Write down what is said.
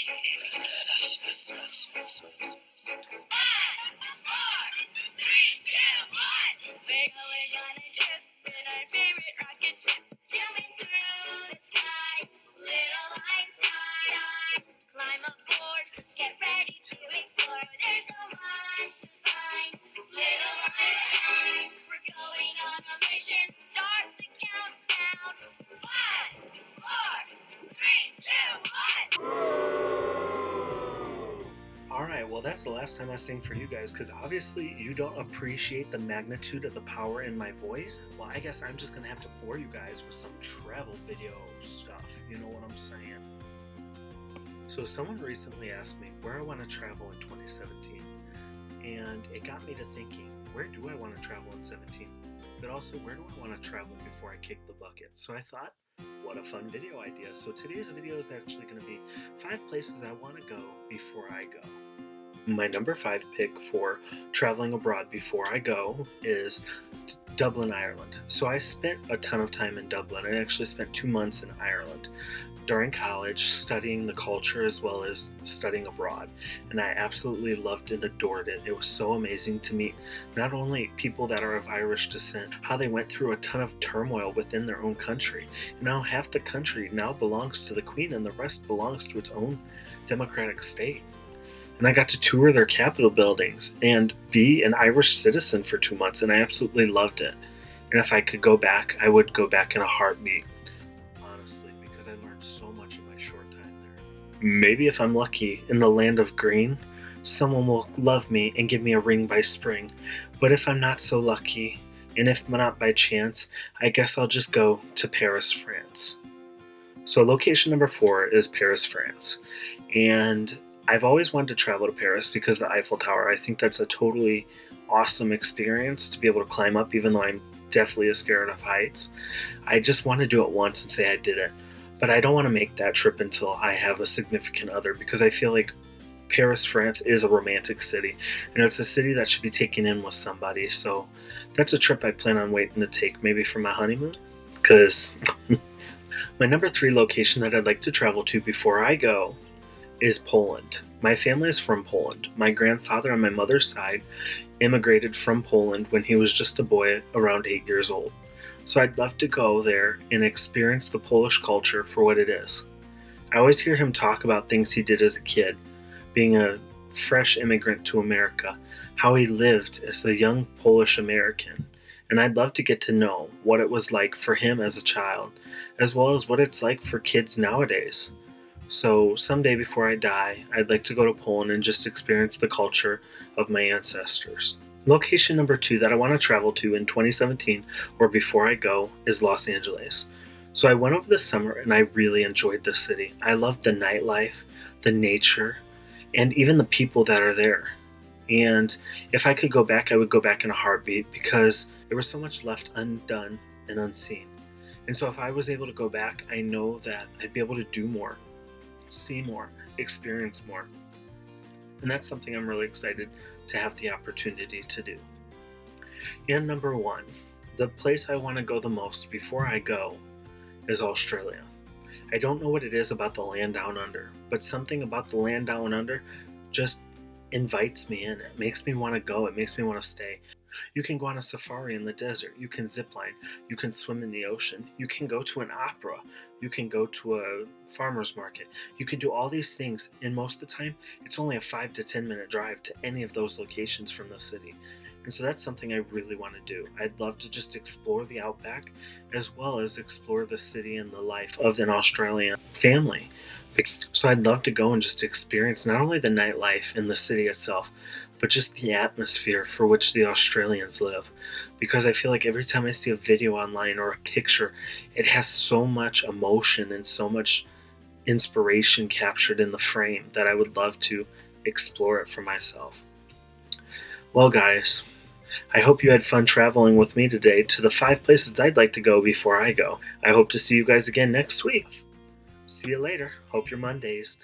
We're going on a trip in our favorite rocket ship, zooming through the sky. Little lights turn on, climb aboard, get ready to explore. There's so much to find. Little lights on, we're going on a mission. Start the countdown. 5, 4, 3, 2, 1. Alright, well that's the last time I sing for you guys, because obviously you don't appreciate the magnitude of the power in my voice. Well, I guess I'm just going to have to bore you guys with some travel video stuff, you know what I'm saying? So someone recently asked me where I want to travel in 2017, and it got me to thinking, where do I want to travel in 17? But also, where do I want to travel before I kick the bucket? So I thought, what a fun video idea. So today's video is actually going to be 5 places I want to go before I go. My number 5 pick for traveling abroad before I go is Dublin, Ireland. So I spent a ton of time in Dublin. I actually spent 2 months in Ireland during college, studying the culture as well as studying abroad. And I absolutely loved and adored it. It was so amazing to meet not only people that are of Irish descent, how they went through a ton of turmoil within their own country. Now half the country now belongs to the Queen and the rest belongs to its own democratic state. And I got to tour their Capitol buildings and be an Irish citizen for 2 months, and I absolutely loved it. And if I could go back, I would go back in a heartbeat, honestly, because I learned so much in my short time there. Maybe if I'm lucky, in the land of green, someone will love me and give me a ring by spring. But if I'm not so lucky, and if not by chance, I guess I'll just go to Paris, France. So location number 4 is Paris, France. And I've always wanted to travel to Paris because of the Eiffel Tower. I think that's a totally awesome experience to be able to climb up, even though I'm definitely scared of heights. I just want to do it once and say I did it. But I don't want to make that trip until I have a significant other, because I feel like Paris, France is a romantic city, and it's a city that should be taken in with somebody. So that's a trip I plan on waiting to take, maybe for my honeymoon. Because my number 3 location that I'd like to travel to before I go is Poland. My family is from Poland. My grandfather on my mother's side immigrated from Poland when he was just a boy around 8 years old. So I'd love to go there and experience the Polish culture for what it is. I always hear him talk about things he did as a kid, being a fresh immigrant to America, how he lived as a young Polish American. And I'd love to get to know what it was like for him as a child, as well as what it's like for kids nowadays. So someday before I die, I'd like to go to Poland and just experience the culture of my ancestors. Location number 2 that I want to travel to in 2017 or before I go is Los Angeles. So I went over this summer and I really enjoyed the city. I loved the nightlife, the nature, and even the people that are there. And if I could go back, I would go back in a heartbeat, because there was so much left undone and unseen. And so if I was able to go back, I know that I'd be able to do more, see more, experience more. And that's something I'm really excited to have the opportunity to do. And number 1, the place I want to go the most before I go is Australia. I don't know what it is about the land down under, but something about the land down under just invites me in. It makes me want to go. It makes me want to stay. You can go on a safari in the desert. You can zip line. You can swim in the ocean. You can go to an opera. You can go to a farmer's market. You can do all these things, and most of the time, it's only a 5 to 10 minute drive to any of those locations from the city. And so that's something I really want to do. I'd love to just explore the outback, as well as explore the city and the life of an Australian family. So I'd love to go and just experience not only the nightlife in the city itself, but just the atmosphere for which the Australians live. Because I feel like every time I see a video online or a picture, it has so much emotion and so much inspiration captured in the frame that I would love to explore it for myself. Well, guys, I hope you had fun traveling with me today to the 5 places I'd like to go before I go. I hope to see you guys again next week. See you later. Hope your Monday's